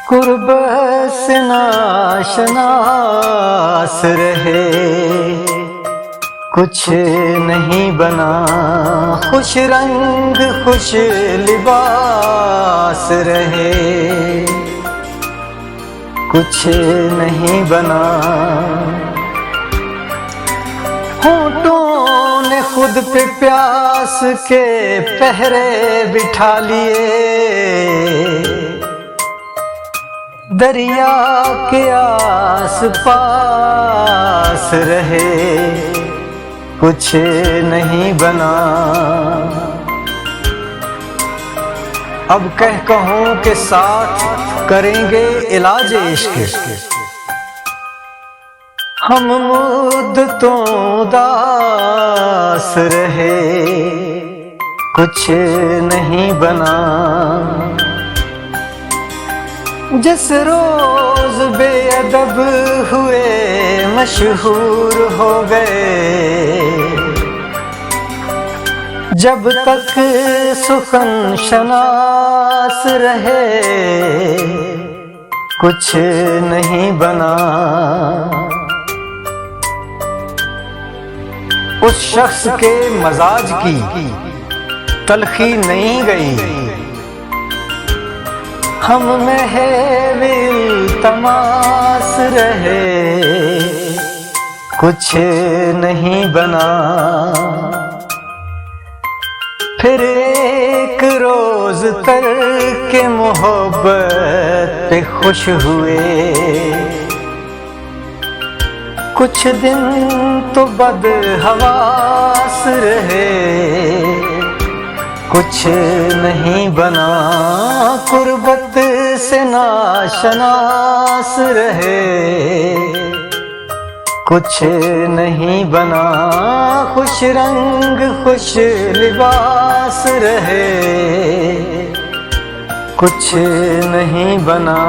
कुर्बत से नाशनास रहे, कुछ नहीं बना खुश रंग खुश लिबास रहे, कुछ नहीं बना। होठों ने खुद पे प्यास के पहरे बिठा लिए, दरिया के आस पास रहे, कुछ नहीं बना। अब कहूँ के साथ करेंगे इलाज इश्क, हम मुद्दतों उदास रहे, कुछ नहीं बना। जिस रोज बेअदब हुए मशहूर हो गए, जब तक सुखन शनास रहे, कुछ नहीं बना। उस शख्स के मजाज की तलखी नहीं गई, हम महविल तमास रहे, कुछ नहीं बना। फिर एक रोज तरके मोहब्बत पे खुश हुए, कुछ दिन तो बदहवास रहे, कुछ नहीं बना। कुर्बत से नाशनास रहे, कुछ नहीं बना। खुश रंग खुश लिबास रहे, कुछ नहीं बना।